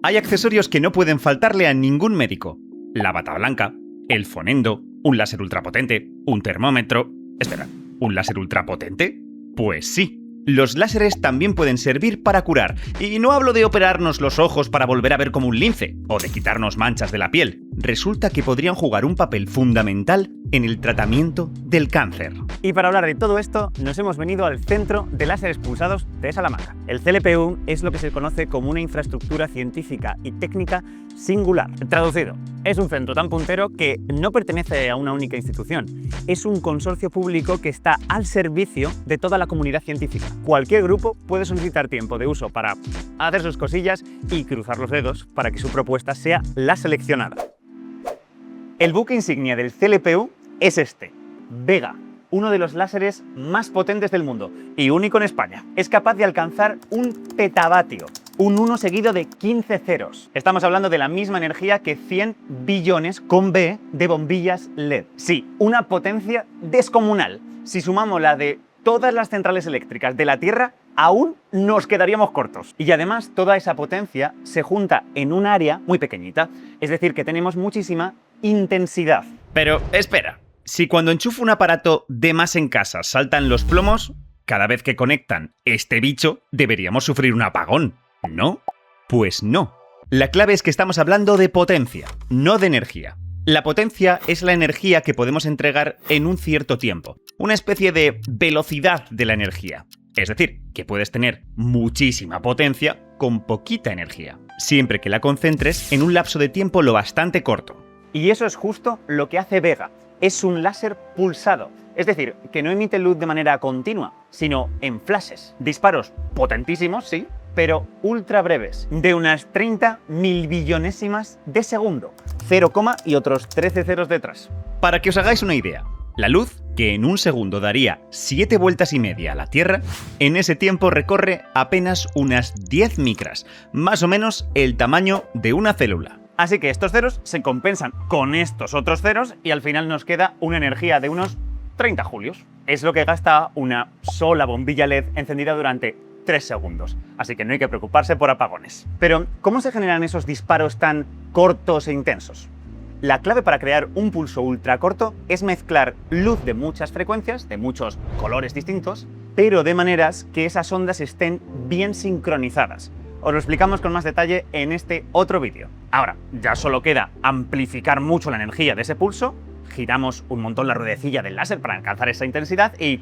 Hay accesorios que no pueden faltarle a ningún médico. La bata blanca, el fonendo, un láser ultrapotente, un termómetro... Espera, ¿un láser ultrapotente? Pues sí. Los láseres también pueden servir para curar, y no hablo de operarnos los ojos para volver a ver como un lince, o de quitarnos manchas de la piel. Resulta que podrían jugar un papel fundamental en el tratamiento del cáncer. Y para hablar de todo esto, nos hemos venido al Centro de Láseres Pulsados de Salamanca. El CLPU es lo que se conoce como una infraestructura científica y técnica singular. Traducido, es un centro tan puntero que no pertenece a una única institución. Es un consorcio público que está al servicio de toda la comunidad científica. Cualquier grupo puede solicitar tiempo de uso para hacer sus cosillas y cruzar los dedos para que su propuesta sea la seleccionada. El buque insignia del CLPU es este, Vega, uno de los láseres más potentes del mundo y único en España. Es capaz de alcanzar un petavatio, un 1 seguido de 15 ceros. Estamos hablando de la misma energía que 100 billones con B de bombillas LED. Sí, una potencia descomunal. Si sumamos la de todas las centrales eléctricas de la Tierra, aún nos quedaríamos cortos. Y además toda esa potencia se junta en un área muy pequeñita, es decir, que tenemos muchísima intensidad. Pero espera, si cuando enchufo un aparato de más en casa saltan los plomos, cada vez que conectan este bicho deberíamos sufrir un apagón, ¿no? Pues no. La clave es que estamos hablando de potencia, no de energía. La potencia es la energía que podemos entregar en un cierto tiempo, una especie de velocidad de la energía. Es decir, que puedes tener muchísima potencia con poquita energía, siempre que la concentres en un lapso de tiempo lo bastante corto. Y eso es justo lo que hace Vega. Es un láser pulsado, es decir, que no emite luz de manera continua, sino en flashes. Disparos potentísimos, sí, pero ultra breves, de unas 30 milbillonésimas de segundo. 0, y otros 13 ceros detrás. Para que os hagáis una idea, la luz, que en un segundo daría 7 vueltas y media a la Tierra, en ese tiempo recorre apenas unas 10 micras, más o menos el tamaño de una célula. Así que estos ceros se compensan con estos otros ceros y al final nos queda una energía de unos 30 julios. Es lo que gasta una sola bombilla LED encendida durante 3 segundos. Así que no hay que preocuparse por apagones. Pero, ¿cómo se generan esos disparos tan cortos e intensos? La clave para crear un pulso ultra corto es mezclar luz de muchas frecuencias, de muchos colores distintos, pero de maneras que esas ondas estén bien sincronizadas. Os lo explicamos con más detalle en este otro vídeo. Ahora, ya solo queda amplificar mucho la energía de ese pulso, giramos un montón la ruedecilla del láser para alcanzar esa intensidad y...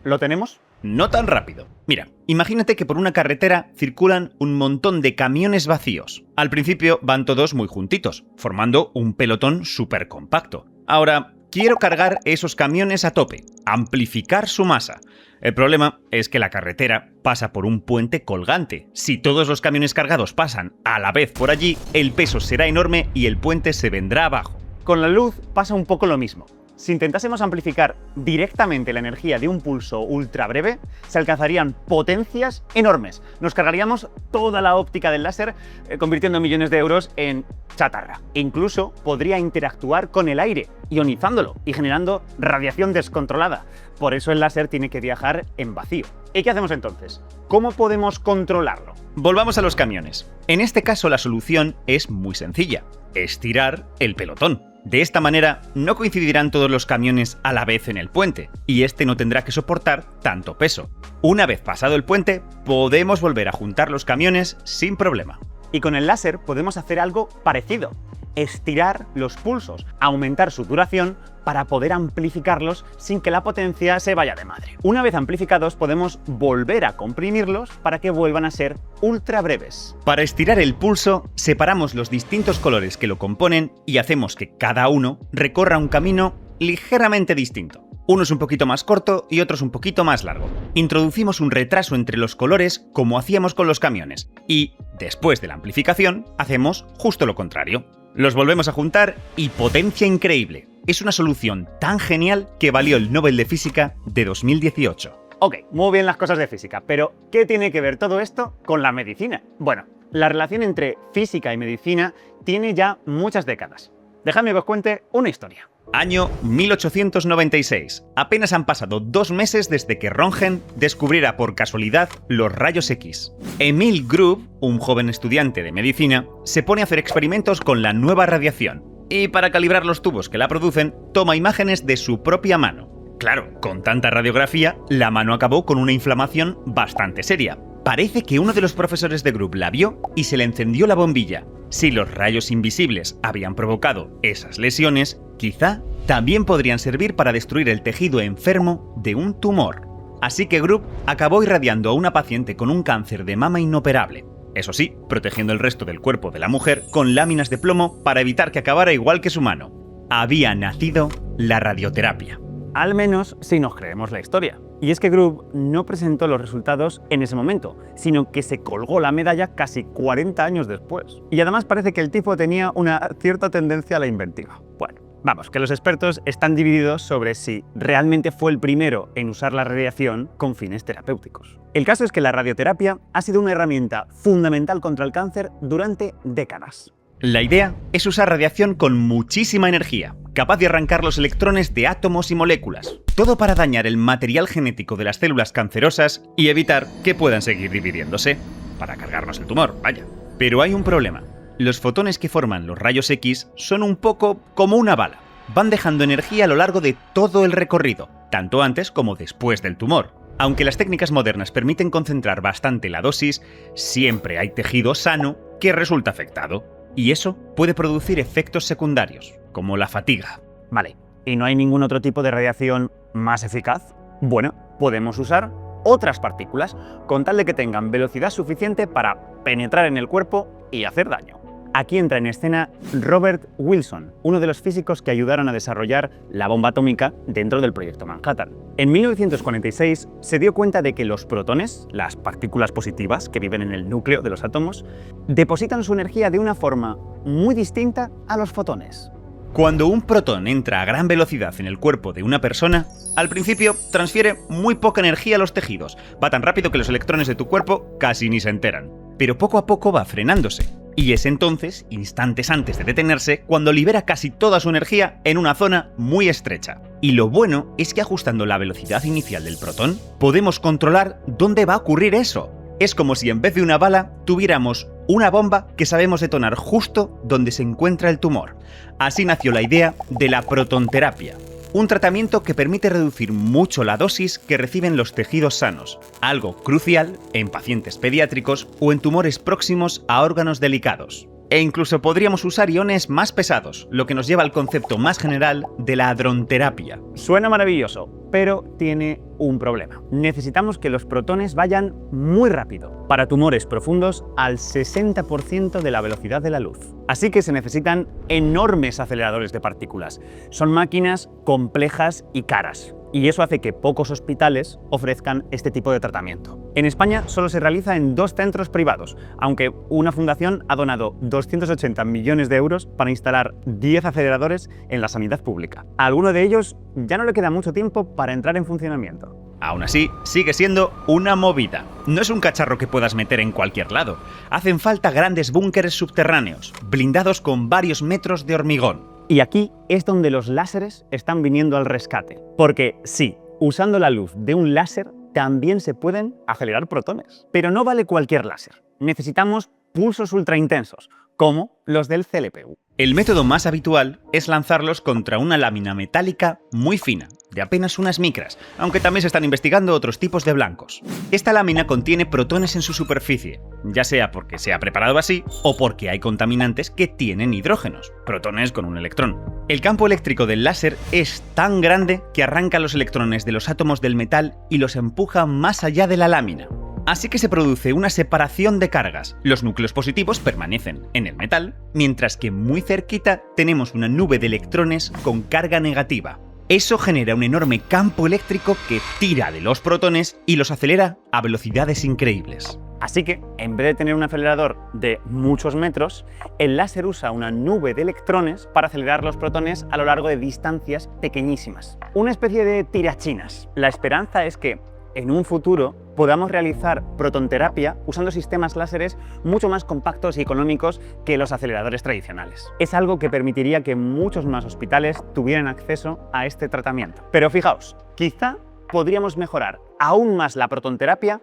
¿lo tenemos? No tan rápido. Mira, imagínate que por una carretera circulan un montón de camiones vacíos. Al principio van todos muy juntitos, formando un pelotón súper compacto. Ahora, quiero cargar esos camiones a tope, amplificar su masa. El problema es que la carretera pasa por un puente colgante. Si todos los camiones cargados pasan a la vez por allí, el peso será enorme y el puente se vendrá abajo. Con la luz pasa un poco lo mismo. Si intentásemos amplificar directamente la energía de un pulso ultra breve, se alcanzarían potencias enormes. Nos cargaríamos toda la óptica del láser, convirtiendo millones de euros en chatarra. E incluso podría interactuar con el aire, ionizándolo y generando radiación descontrolada. Por eso el láser tiene que viajar en vacío. ¿Y qué hacemos entonces? ¿Cómo podemos controlarlo? Volvamos a los camiones. En este caso la solución es muy sencilla: estirar el pelotón. De esta manera no coincidirán todos los camiones a la vez en el puente, y este no tendrá que soportar tanto peso. Una vez pasado el puente, podemos volver a juntar los camiones sin problema. Y con el láser podemos hacer algo parecido: estirar los pulsos, aumentar su duración para poder amplificarlos sin que la potencia se vaya de madre. Una vez amplificados podemos volver a comprimirlos para que vuelvan a ser ultra breves. Para estirar el pulso, separamos los distintos colores que lo componen y hacemos que cada uno recorra un camino ligeramente distinto. Uno es un poquito más corto y otro es un poquito más largo. Introducimos un retraso entre los colores como hacíamos con los camiones y, después de la amplificación, hacemos justo lo contrario. Los volvemos a juntar y potencia increíble. Es una solución tan genial que valió el Nobel de Física de 2018. Ok, muy bien las cosas de física, pero ¿qué tiene que ver todo esto con la medicina? Bueno, la relación entre física y medicina tiene ya muchas décadas. Dejadme que os cuente una historia. Año 1896. Apenas han pasado 2 meses desde que Röntgen descubriera por casualidad los rayos X. Emil Grube, un joven estudiante de medicina, se pone a hacer experimentos con la nueva radiación y para calibrar los tubos que la producen, toma imágenes de su propia mano. Claro, con tanta radiografía, la mano acabó con una inflamación bastante seria. Parece que uno de los profesores de Grube la vio y se le encendió la bombilla. Si los rayos invisibles habían provocado esas lesiones, quizá también podrían servir para destruir el tejido enfermo de un tumor. Así que Grube acabó irradiando a una paciente con un cáncer de mama inoperable. Eso sí, protegiendo el resto del cuerpo de la mujer con láminas de plomo para evitar que acabara igual que su mano. Había nacido la radioterapia. Al menos si nos creemos la historia. Y es que Grube no presentó los resultados en ese momento, sino que se colgó la medalla casi 40 años después. Y además parece que el tipo tenía una cierta tendencia a la inventiva. Bueno, vamos, que los expertos están divididos sobre si realmente fue el primero en usar la radiación con fines terapéuticos. El caso es que la radioterapia ha sido una herramienta fundamental contra el cáncer durante décadas. La idea es usar radiación con muchísima energía, capaz de arrancar los electrones de átomos y moléculas, todo para dañar el material genético de las células cancerosas y evitar que puedan seguir dividiéndose, para cargarnos el tumor, vaya. Pero hay un problema. Los fotones que forman los rayos X son un poco como una bala. Van dejando energía a lo largo de todo el recorrido, tanto antes como después del tumor. Aunque las técnicas modernas permiten concentrar bastante la dosis, siempre hay tejido sano que resulta afectado. Y eso puede producir efectos secundarios, como la fatiga. Vale, ¿y no hay ningún otro tipo de radiación más eficaz? Bueno, podemos usar otras partículas, con tal de que tengan velocidad suficiente para penetrar en el cuerpo y hacer daño. Aquí entra en escena Robert Wilson, uno de los físicos que ayudaron a desarrollar la bomba atómica dentro del proyecto Manhattan. En 1946 se dio cuenta de que los protones, las partículas positivas que viven en el núcleo de los átomos, depositan su energía de una forma muy distinta a los fotones. Cuando un protón entra a gran velocidad en el cuerpo de una persona, al principio transfiere muy poca energía a los tejidos. Va tan rápido que los electrones de tu cuerpo casi ni se enteran. Pero poco a poco va frenándose. Y es entonces, instantes antes de detenerse, cuando libera casi toda su energía en una zona muy estrecha. Y lo bueno es que ajustando la velocidad inicial del protón, podemos controlar dónde va a ocurrir eso. Es como si en vez de una bala, tuviéramos una bomba que sabemos detonar justo donde se encuentra el tumor. Así nació la idea de la protonterapia. Un tratamiento que permite reducir mucho la dosis que reciben los tejidos sanos, algo crucial en pacientes pediátricos o en tumores próximos a órganos delicados. E incluso podríamos usar iones más pesados, lo que nos lleva al concepto más general de la hadronterapia. Suena maravilloso, pero tiene un problema. Necesitamos que los protones vayan muy rápido, para tumores profundos al 60% de la velocidad de la luz. Así que se necesitan enormes aceleradores de partículas. Son máquinas complejas y caras. Y eso hace que pocos hospitales ofrezcan este tipo de tratamiento. En España solo se realiza en 2 centros privados, aunque una fundación ha donado 280 millones de euros para instalar 10 aceleradores en la sanidad pública. A alguno de ellos ya no le queda mucho tiempo para entrar en funcionamiento. Aún así, sigue siendo una movida. No es un cacharro que puedas meter en cualquier lado. Hacen falta grandes búnkeres subterráneos, blindados con varios metros de hormigón. Y aquí es donde los láseres están viniendo al rescate. Porque sí, usando la luz de un láser también se pueden acelerar protones. Pero no vale cualquier láser. Necesitamos pulsos ultraintensos, como los del CLPU. El método más habitual es lanzarlos contra una lámina metálica muy fina, de apenas unas micras, aunque también se están investigando otros tipos de blancos. Esta lámina contiene protones en su superficie, ya sea porque se ha preparado así o porque hay contaminantes que tienen hidrógenos, protones con un electrón. El campo eléctrico del láser es tan grande que arranca los electrones de los átomos del metal y los empuja más allá de la lámina. Así que se produce una separación de cargas. Los núcleos positivos permanecen en el metal, mientras que muy cerquita tenemos una nube de electrones con carga negativa. Eso genera un enorme campo eléctrico que tira de los protones y los acelera a velocidades increíbles. Así que, en vez de tener un acelerador de muchos metros, el láser usa una nube de electrones para acelerar los protones a lo largo de distancias pequeñísimas. Una especie de tirachinas. La esperanza es que en un futuro podamos realizar protonterapia usando sistemas láseres mucho más compactos y económicos que los aceleradores tradicionales. Es algo que permitiría que muchos más hospitales tuvieran acceso a este tratamiento. Pero fijaos, quizá podríamos mejorar aún más la protonterapia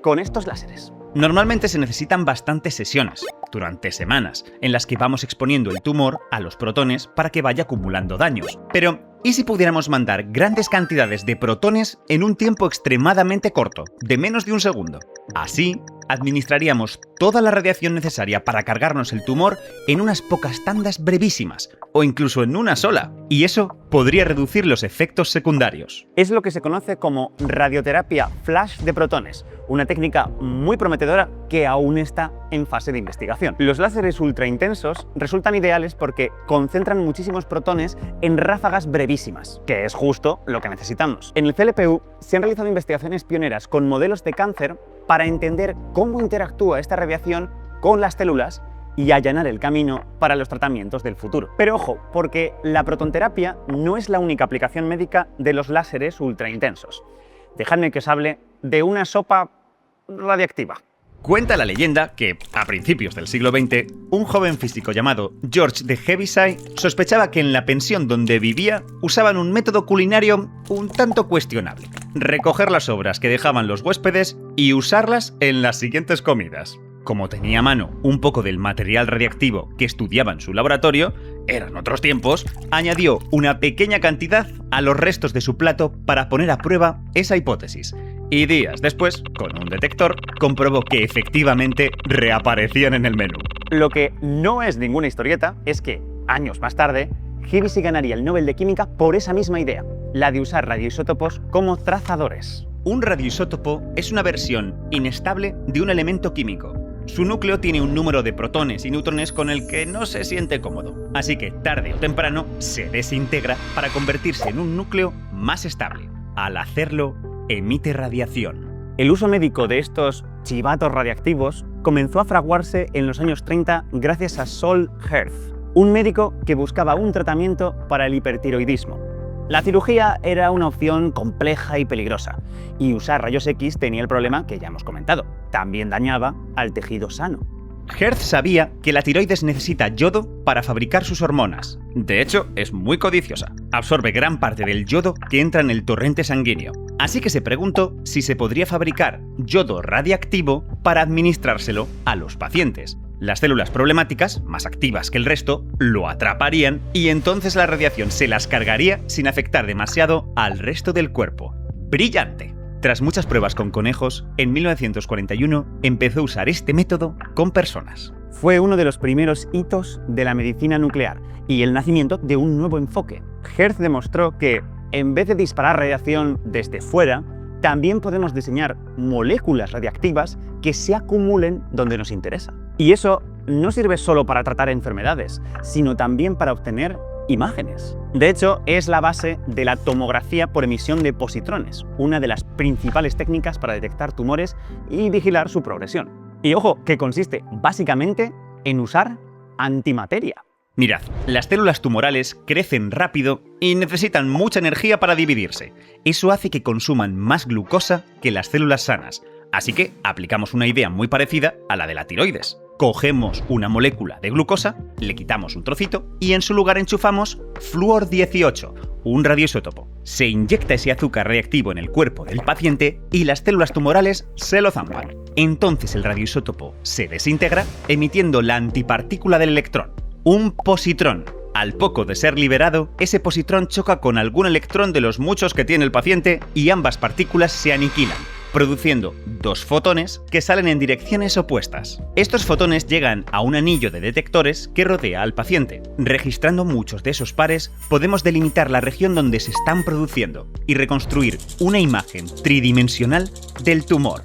con estos láseres. Normalmente se necesitan bastantes sesiones, durante semanas, en las que vamos exponiendo el tumor a los protones para que vaya acumulando daños. Pero, ¿y si pudiéramos mandar grandes cantidades de protones en un tiempo extremadamente corto, de menos de un segundo? Así, administraríamos toda la radiación necesaria para cargarnos el tumor en unas pocas tandas brevísimas, o incluso en una sola, y eso podría reducir los efectos secundarios. Es lo que se conoce como radioterapia flash de protones, una técnica muy prometedora que aún está en fase de investigación. Los láseres ultraintensos resultan ideales porque concentran muchísimos protones en ráfagas brevísimas, que es justo lo que necesitamos. En el CLPU se han realizado investigaciones pioneras con modelos de cáncer para entender cómo interactúa esta radiación con las células y allanar el camino para los tratamientos del futuro. Pero ojo, porque la protonterapia no es la única aplicación médica de los láseres ultraintensos. Dejadme que os hable de una sopa radiactiva. Cuenta la leyenda que, a principios del siglo XX, un joven físico llamado George de Heaviside sospechaba que en la pensión donde vivía usaban un método culinario un tanto cuestionable: recoger las sobras que dejaban los huéspedes y usarlas en las siguientes comidas. Como tenía a mano un poco del material radiactivo que estudiaba en su laboratorio, eran otros tiempos, añadió una pequeña cantidad a los restos de su plato para poner a prueba esa hipótesis. Y días después, con un detector, comprobó que efectivamente reaparecían en el menú. Lo que no es ninguna historieta es que, años más tarde, Heaviside ganaría el Nobel de Química por esa misma idea, la de usar radioisótopos como trazadores. Un radioisótopo es una versión inestable de un elemento químico. Su núcleo tiene un número de protones y neutrones con el que no se siente cómodo, así que tarde o temprano se desintegra para convertirse en un núcleo más estable. Al hacerlo, emite radiación. El uso médico de estos chivatos radiactivos comenzó a fraguarse en los años 30 gracias a Saul Herth, un médico que buscaba un tratamiento para el hipertiroidismo. La cirugía era una opción compleja y peligrosa, y usar rayos X tenía el problema que ya hemos comentado: también dañaba al tejido sano. Herth sabía que la tiroides necesita yodo para fabricar sus hormonas. De hecho, es muy codiciosa. Absorbe gran parte del yodo que entra en el torrente sanguíneo. Así que se preguntó si se podría fabricar yodo radiactivo para administrárselo a los pacientes. Las células problemáticas, más activas que el resto, lo atraparían y entonces la radiación se las cargaría sin afectar demasiado al resto del cuerpo. ¡Brillante! Tras muchas pruebas con conejos, en 1941 empezó a usar este método con personas. Fue uno de los primeros hitos de la medicina nuclear y el nacimiento de un nuevo enfoque. Herth demostró que, en vez de disparar radiación desde fuera, también podemos diseñar moléculas radiactivas que se acumulen donde nos interesa. Y eso no sirve solo para tratar enfermedades, sino también para obtener imágenes. De hecho, es la base de la tomografía por emisión de positrones, una de las principales técnicas para detectar tumores y vigilar su progresión. Y ojo, que consiste básicamente en usar antimateria. Mirad, las células tumorales crecen rápido y necesitan mucha energía para dividirse. Eso hace que consuman más glucosa que las células sanas. Así que aplicamos una idea muy parecida a la de la tiroides. Cogemos una molécula de glucosa, le quitamos un trocito y en su lugar enchufamos flúor 18, un radioisótopo. Se inyecta ese azúcar reactivo en el cuerpo del paciente y las células tumorales se lo zampan. Entonces el radioisótopo se desintegra emitiendo la antipartícula del electrón, un positrón. Al poco de ser liberado, ese positrón choca con algún electrón de los muchos que tiene el paciente y ambas partículas se aniquilan, produciendo dos fotones que salen en direcciones opuestas. Estos fotones llegan a un anillo de detectores que rodea al paciente. Registrando muchos de esos pares, podemos delimitar la región donde se están produciendo y reconstruir una imagen tridimensional del tumor.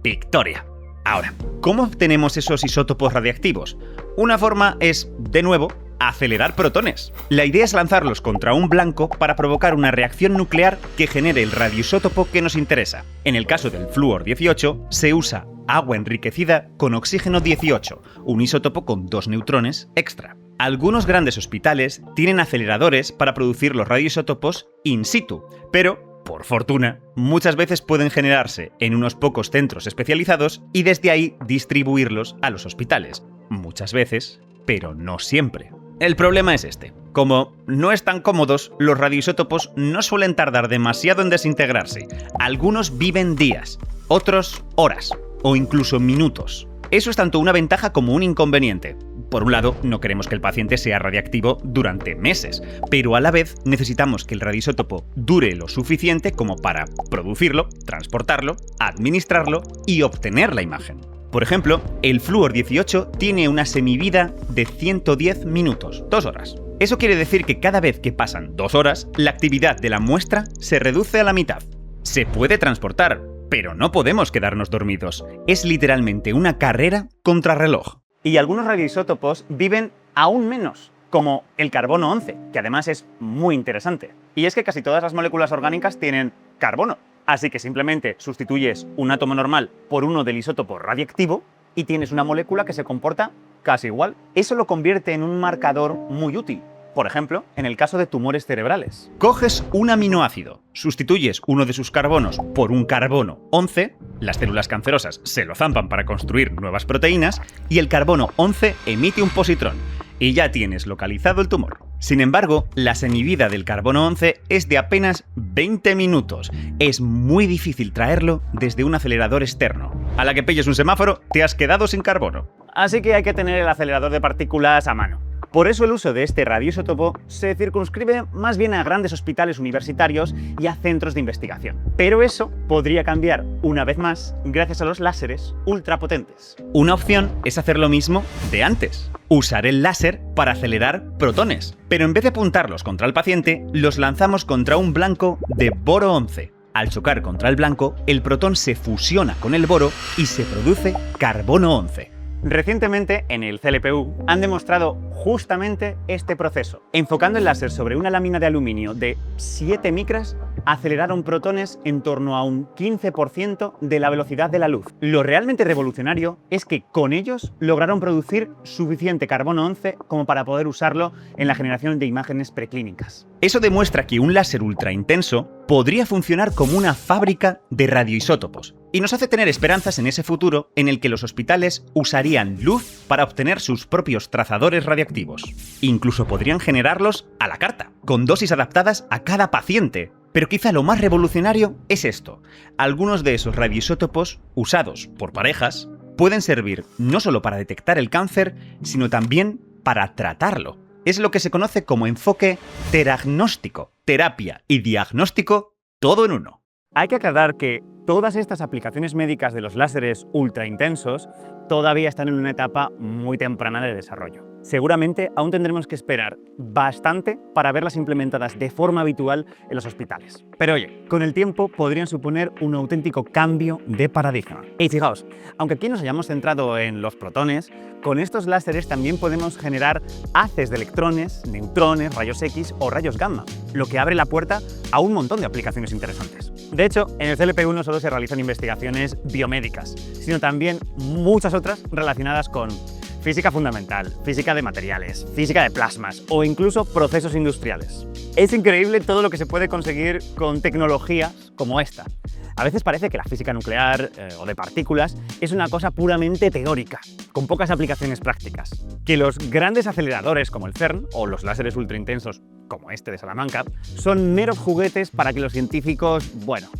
¡Victoria! Ahora, ¿cómo obtenemos esos isótopos radiactivos? Una forma es, de nuevo, acelerar protones. La idea es lanzarlos contra un blanco para provocar una reacción nuclear que genere el radioisótopo que nos interesa. En el caso del flúor 18, se usa agua enriquecida con oxígeno 18, un isótopo con 2 neutrones extra. Algunos grandes hospitales tienen aceleradores para producir los radioisótopos in situ, pero por fortuna, muchas veces pueden generarse en unos pocos centros especializados y desde ahí distribuirlos a los hospitales. Muchas veces, pero no siempre. El problema es este. Como no están cómodos, los radioisótopos no suelen tardar demasiado en desintegrarse. Algunos viven días, otros horas o incluso minutos. Eso es tanto una ventaja como un inconveniente. Por un lado, no queremos que el paciente sea radiactivo durante meses, pero a la vez necesitamos que el radioisótopo dure lo suficiente como para producirlo, transportarlo, administrarlo y obtener la imagen. Por ejemplo, el flúor 18 tiene una semivida de 110 minutos, 2 horas. Eso quiere decir que cada vez que pasan 2 horas, la actividad de la muestra se reduce a la mitad. Se puede transportar, pero no podemos quedarnos dormidos. Es literalmente una carrera contrarreloj. Y algunos radioisótopos viven aún menos, como el carbono 11, que además es muy interesante. Y es que casi todas las moléculas orgánicas tienen carbono. Así que simplemente sustituyes un átomo normal por uno del isótopo radiactivo y tienes una molécula que se comporta casi igual. Eso lo convierte en un marcador muy útil. Por ejemplo, en el caso de tumores cerebrales. Coges un aminoácido, sustituyes uno de sus carbonos por un carbono 11, las células cancerosas se lo zampan para construir nuevas proteínas y el carbono 11 emite un positrón y ya tienes localizado el tumor. Sin embargo, la semivida del carbono 11 es de apenas 20 minutos. Es muy difícil traerlo desde un acelerador externo. A la que pilles un semáforo, te has quedado sin carbono. Así que hay que tener el acelerador de partículas a mano. Por eso el uso de este radioisótopo se circunscribe más bien a grandes hospitales universitarios y a centros de investigación. Pero eso podría cambiar una vez más gracias a los láseres ultrapotentes. Una opción es hacer lo mismo de antes. Usar el láser para acelerar protones. Pero en vez de apuntarlos contra el paciente, los lanzamos contra un blanco de boro 11. Al chocar contra el blanco, el protón se fusiona con el boro y se produce carbono 11. Recientemente, en el CLPU, han demostrado justamente este proceso. Enfocando el láser sobre una lámina de aluminio de 7 micras, aceleraron protones en torno a un 15% de la velocidad de la luz. Lo realmente revolucionario es que con ellos lograron producir suficiente carbono 11 como para poder usarlo en la generación de imágenes preclínicas. Eso demuestra que un láser ultra intenso podría funcionar como una fábrica de radioisótopos. Y nos hace tener esperanzas en ese futuro en el que los hospitales usarían luz para obtener sus propios trazadores radiactivos. Incluso podrían generarlos a la carta, con dosis adaptadas a cada paciente. Pero quizá lo más revolucionario es esto. Algunos de esos radioisótopos, usados por parejas, pueden servir no solo para detectar el cáncer, sino también para tratarlo. Es lo que se conoce como enfoque teragnóstico. Terapia y diagnóstico, todo en uno. Hay que aclarar que todas estas aplicaciones médicas de los láseres ultra intensos todavía están en una etapa muy temprana de desarrollo. Seguramente aún tendremos que esperar bastante para verlas implementadas de forma habitual en los hospitales. Pero oye, con el tiempo podrían suponer un auténtico cambio de paradigma. Y fijaos, aunque aquí nos hayamos centrado en los protones, con estos láseres también podemos generar haces de electrones, neutrones, rayos X o rayos gamma, lo que abre la puerta a un montón de aplicaciones interesantes. De hecho, en el CLPU no solo se realizan investigaciones biomédicas, sino también muchas otras relacionadas con física fundamental, física de materiales, física de plasmas o incluso procesos industriales. Es increíble todo lo que se puede conseguir con tecnologías como esta. A veces parece que la física nuclear o de partículas es una cosa puramente teórica, con pocas aplicaciones prácticas. Que los grandes aceleradores como el CERN o los láseres ultraintensos como este de Salamanca son meros juguetes para que los científicos,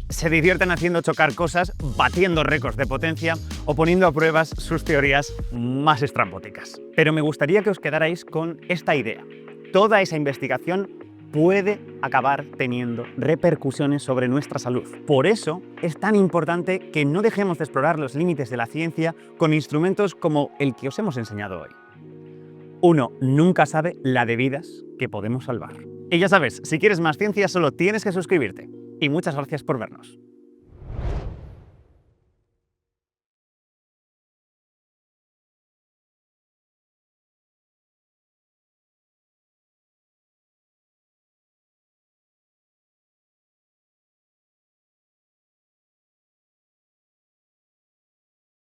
se diviertan haciendo chocar cosas, batiendo récords de potencia o poniendo a pruebas sus teorías más estrambóticas. Pero me gustaría que os quedarais con esta idea. Toda esa investigación puede acabar teniendo repercusiones sobre nuestra salud. Por eso es tan importante que no dejemos de explorar los límites de la ciencia con instrumentos como el que os hemos enseñado hoy. Uno nunca sabe la de vidas que podemos salvar. Y ya sabes, si quieres más ciencia solo tienes que suscribirte. Y muchas gracias por vernos.